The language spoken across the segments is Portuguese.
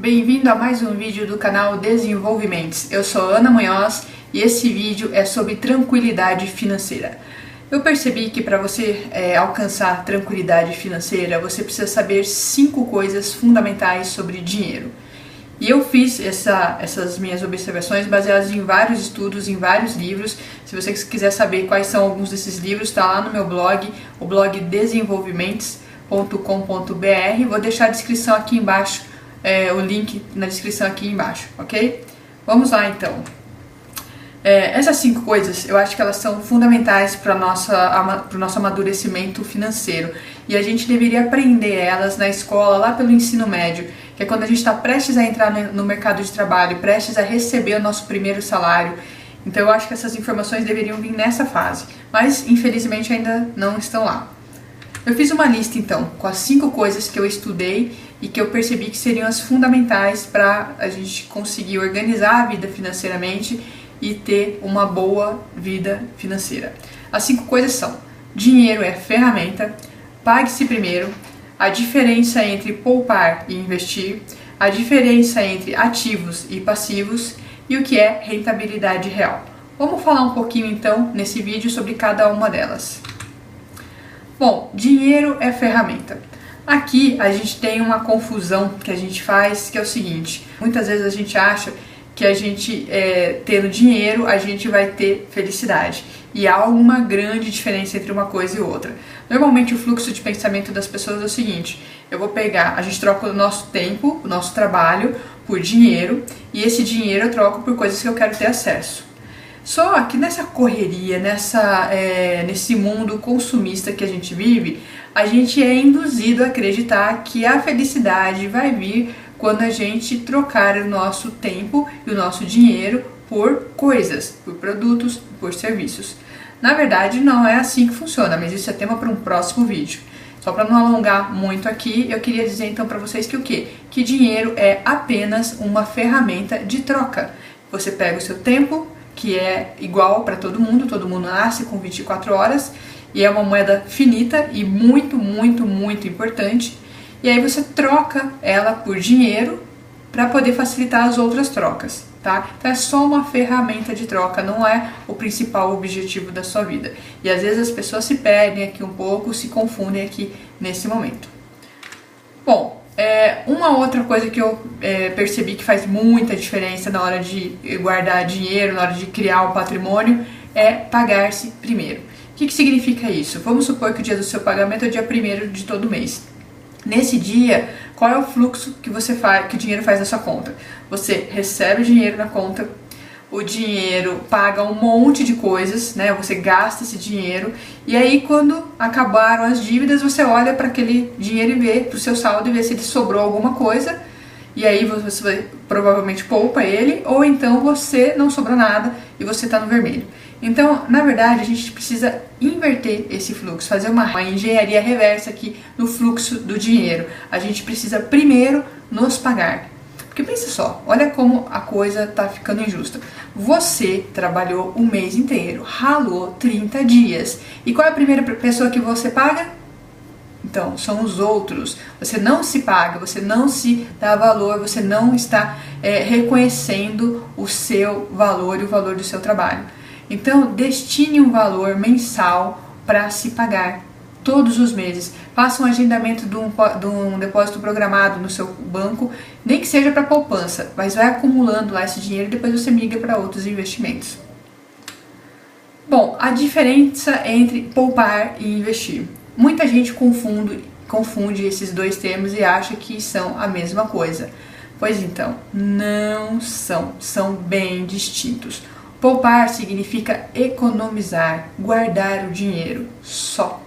Bem-vindo a mais um vídeo do canal Desenvolvimentes. Eu sou Ana Munhoz e esse vídeo é sobre tranquilidade financeira. Eu percebi que para você alcançar tranquilidade financeira, você precisa saber 5 coisas fundamentais sobre dinheiro. E eu fiz essas minhas observações baseadas em vários estudos, em vários livros. Se você quiser saber quais são alguns desses livros, está lá no meu blog, o blog desenvolvimentes.com.br. Vou deixar a descrição aqui embaixo, o link na descrição aqui embaixo, ok? Vamos lá então. Essas 5 coisas, eu acho que elas são fundamentais para o nosso amadurecimento financeiro. E a gente deveria aprender elas na escola, lá pelo ensino médio, que é quando a gente está prestes a entrar no mercado de trabalho, prestes a receber o nosso primeiro salário. Então eu acho que essas informações deveriam vir nessa fase, mas infelizmente ainda não estão lá. Eu fiz uma lista então, com as 5 coisas que eu estudei e que eu percebi que seriam as fundamentais para a gente conseguir organizar a vida financeiramente e ter uma boa vida financeira. As 5 coisas são: dinheiro é ferramenta, pague-se primeiro, a diferença entre poupar e investir, a diferença entre ativos e passivos e o que é rentabilidade real. Vamos falar um pouquinho então nesse vídeo sobre cada uma delas. Bom, dinheiro é ferramenta. Aqui a gente tem uma confusão que a gente faz, que é o seguinte: muitas vezes a gente acha que a gente, tendo dinheiro, a gente vai ter felicidade. E há uma grande diferença entre uma coisa e outra. Normalmente o fluxo de pensamento das pessoas é o seguinte: a gente troca o nosso tempo, o nosso trabalho por dinheiro, e esse dinheiro eu troco por coisas que eu quero ter acesso. Só que nessa correria, nesse mundo consumista que a gente vive, a gente é induzido a acreditar que a felicidade vai vir quando a gente trocar o nosso tempo e o nosso dinheiro por coisas, por produtos, por serviços. Na verdade, não é assim que funciona, mas isso é tema para um próximo vídeo. Só para não alongar muito aqui, eu queria dizer então para vocês que o quê? Que dinheiro é apenas uma ferramenta de troca. Você pega o seu tempo, que é igual para todo mundo nasce com 24 horas, e é uma moeda finita e muito, muito, muito importante. E aí você troca ela por dinheiro para poder facilitar as outras trocas, tá? Então é só uma ferramenta de troca, não é o principal objetivo da sua vida. E às vezes as pessoas se perdem aqui um pouco, se confundem aqui nesse momento. Bom, uma outra coisa que eu percebi que faz muita diferença na hora de guardar dinheiro, na hora de criar um patrimônio, é pagar-se primeiro. O que significa isso? Vamos supor que o dia do seu pagamento é o dia 1º de todo mês. Nesse dia, qual é o fluxo que o dinheiro faz na sua conta? Você recebe o dinheiro na conta, o dinheiro paga um monte de coisas, né? Você gasta esse dinheiro, e aí quando acabaram as dívidas, você olha para aquele dinheiro e vê para o seu saldo e vê se ele sobrou alguma coisa, e aí você provavelmente poupa ele, ou então você não sobrou nada e você está no vermelho. Então, na verdade, a gente precisa inverter esse fluxo, fazer uma engenharia reversa aqui no fluxo do dinheiro. A gente precisa primeiro nos pagar. Porque pensa só, olha como a coisa tá ficando injusta. Você trabalhou o mês inteiro, ralou 30 dias. E qual é a primeira pessoa que você paga? Então, são os outros. Você não se paga, você não se dá valor, você não está reconhecendo o seu valor e o valor do seu trabalho. Então, destine um valor mensal para se pagar todos os meses. Faça um agendamento de um depósito programado no seu banco, nem que seja para poupança, mas vai acumulando lá esse dinheiro e depois você migra para outros investimentos. Bom, a diferença entre poupar e investir. Muita gente confunde esses dois termos e acha que são a mesma coisa. Pois então, não são bem distintos. Poupar significa economizar, guardar o dinheiro, só,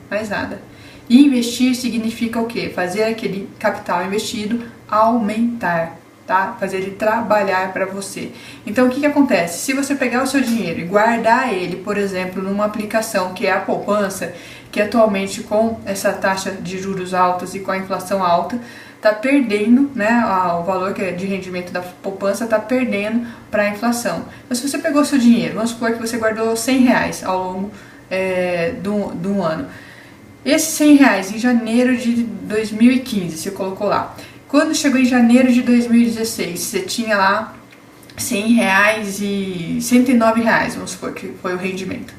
mais nada. E investir significa o quê? Fazer aquele capital investido aumentar, tá? Fazer ele trabalhar para você. Então o que acontece? Se você pegar o seu dinheiro e guardar ele, por exemplo, numa aplicação que é a poupança, que atualmente com essa taxa de juros altas e com a inflação alta, está perdendo, né, o valor que é de rendimento da poupança está perdendo para a inflação. Então, se você pegou seu dinheiro, vamos supor que você guardou R$100 ao longo de um ano. Esses R$100 em janeiro de 2015, você colocou lá. Quando chegou em janeiro de 2016, você tinha lá R$100 e R$109, vamos supor que foi o rendimento.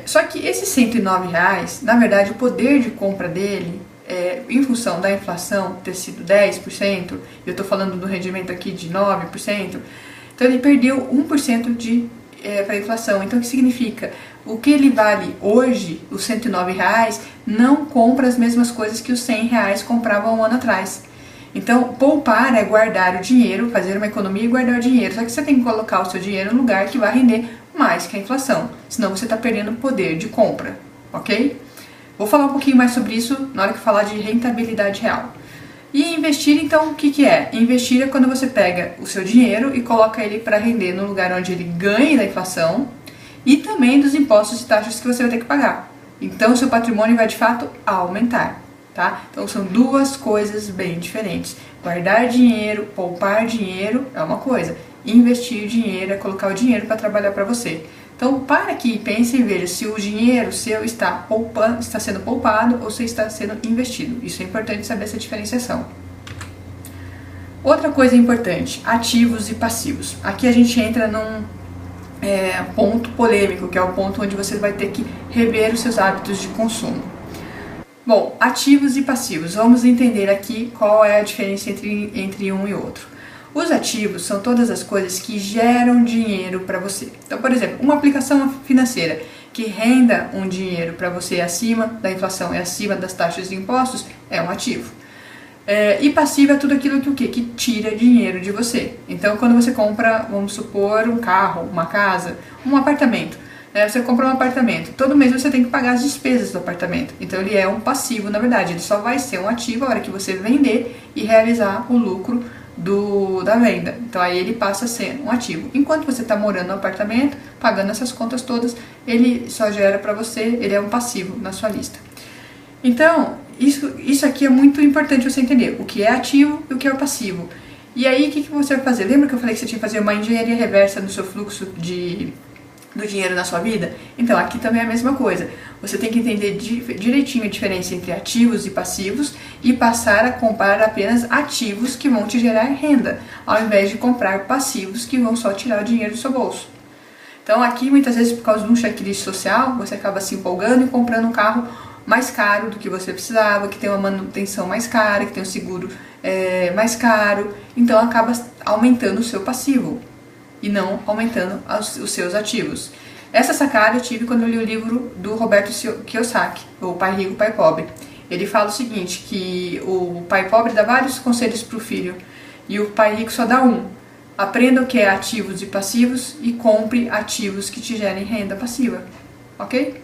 Só que esses R$109, na verdade, o poder de compra dele, em função da inflação ter sido 10%, eu estou falando do rendimento aqui de 9%, então ele perdeu 1% para a inflação. Então o que significa? O que ele vale hoje, os R$109, não compra as mesmas coisas que os R$100 compravam um ano atrás. Então, poupar é guardar o dinheiro, fazer uma economia e guardar o dinheiro. Só que você tem que colocar o seu dinheiro no lugar que vai render mais que a inflação. Senão você está perdendo poder de compra, ok? Vou falar um pouquinho mais sobre isso na hora que falar de rentabilidade real. E investir, então, o que é? Investir é quando você pega o seu dinheiro e coloca ele para render no lugar onde ele ganha da inflação e também dos impostos e taxas que você vai ter que pagar. Então, o seu patrimônio vai, de fato, aumentar. Tá? Então são duas coisas bem diferentes. Guardar dinheiro, poupar dinheiro é uma coisa. Investir dinheiro é colocar o dinheiro para trabalhar para você. Então para aqui e pense e veja se o dinheiro seu está sendo poupado ou se está sendo investido. Isso é importante saber essa diferenciação. Outra coisa importante, ativos e passivos. Aqui a gente entra num ponto polêmico, que é o ponto onde você vai ter que rever os seus hábitos de consumo. Bom, ativos e passivos. Vamos entender aqui qual é a diferença entre um e outro. Os ativos são todas as coisas que geram dinheiro para você. Então, por exemplo, uma aplicação financeira que renda um dinheiro para você acima da inflação e acima das taxas de impostos é um ativo. E passivo é tudo aquilo que tira dinheiro de você. Então, quando você compra, vamos supor, um carro, uma casa, um apartamento. Você compra um apartamento, todo mês você tem que pagar as despesas do apartamento. Então ele é um passivo, na verdade, ele só vai ser um ativo a hora que você vender e realizar o lucro da venda. Então aí ele passa a ser um ativo. Enquanto você está morando no apartamento, pagando essas contas todas, ele só gera para você, ele é um passivo na sua lista. Então, isso aqui é muito importante você entender, o que é ativo e o que é o passivo. E aí, o que você vai fazer? Lembra que eu falei que você tinha que fazer uma engenharia reversa no seu fluxo do dinheiro na sua vida? Então aqui também é a mesma coisa. Você tem que entender direitinho a diferença entre ativos e passivos e passar a comprar apenas ativos que vão te gerar renda, ao invés de comprar passivos que vão só tirar o dinheiro do seu bolso. Então aqui muitas vezes por causa de um checklist social, você acaba se empolgando e comprando um carro mais caro do que você precisava, que tem uma manutenção mais cara, que tem um seguro mais caro, então acaba aumentando o seu passivo e não aumentando os seus ativos. Essa sacada eu tive quando eu li o livro do Roberto Kiyosaki, o Pai Rico, Pai Pobre. Ele fala o seguinte, que o pai pobre dá vários conselhos para o filho e o pai rico só dá um. Aprenda o que é ativos e passivos e compre ativos que te gerem renda passiva, ok?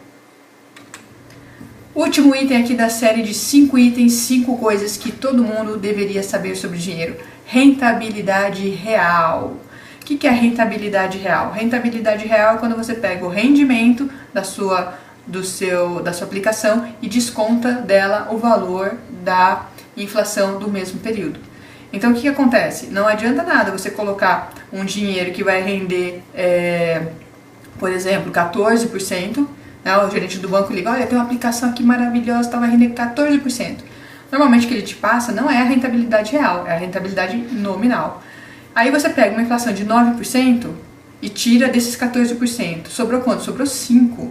Último item aqui da série de 5 itens, 5 coisas que todo mundo deveria saber sobre dinheiro. Rentabilidade real. O que é rentabilidade real? Rentabilidade real é quando você pega o rendimento da sua aplicação e desconta dela o valor da inflação do mesmo período. Então o que acontece? Não adianta nada você colocar um dinheiro que vai render, por exemplo, 14%, né? O gerente do banco liga, olha, tem uma aplicação aqui maravilhosa, vai render 14%. Normalmente o que ele te passa não é a rentabilidade real, é a rentabilidade nominal. Aí você pega uma inflação de 9% e tira desses 14%. Sobrou quanto? Sobrou 5%.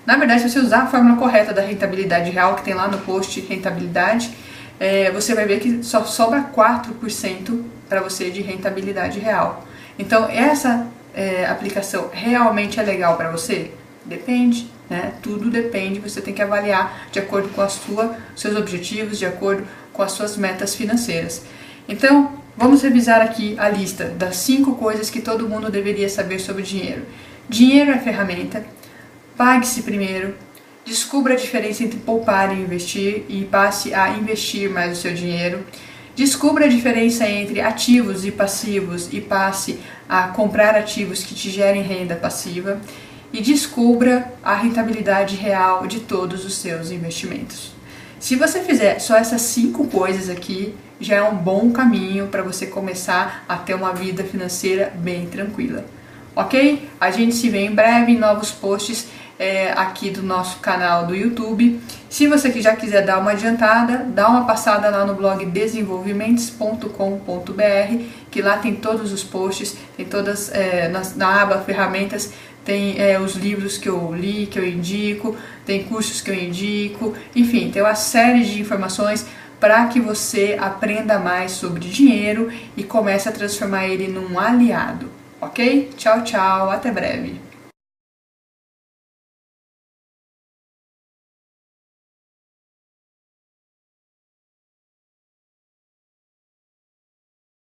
Na verdade, se você usar a fórmula correta da rentabilidade real, que tem lá no post rentabilidade, você vai ver que só sobra 4% para você de rentabilidade real. Então, essa aplicação realmente é legal para você? Depende, né? Tudo depende, você tem que avaliar de acordo com seus objetivos, de acordo com as suas metas financeiras. Então, vamos revisar aqui a lista das 5 coisas que todo mundo deveria saber sobre dinheiro. Dinheiro é ferramenta, pague-se primeiro, descubra a diferença entre poupar e investir e passe a investir mais o seu dinheiro. Descubra a diferença entre ativos e passivos e passe a comprar ativos que te gerem renda passiva. E descubra a rentabilidade real de todos os seus investimentos. Se você fizer só essas 5 coisas aqui, já é um bom caminho para você começar a ter uma vida financeira bem tranquila. Ok? A gente se vê em breve em novos posts aqui do nosso canal do YouTube. Se você já quiser dar uma adiantada, dá uma passada lá no blog desenvolvimentes.com.br, que lá tem todos os posts, tem todas na aba ferramentas, tem os livros que eu li, que eu indico, tem cursos que eu indico, enfim, tem uma série de informações para que você aprenda mais sobre dinheiro e comece a transformar ele num aliado, ok? Tchau, tchau, até breve!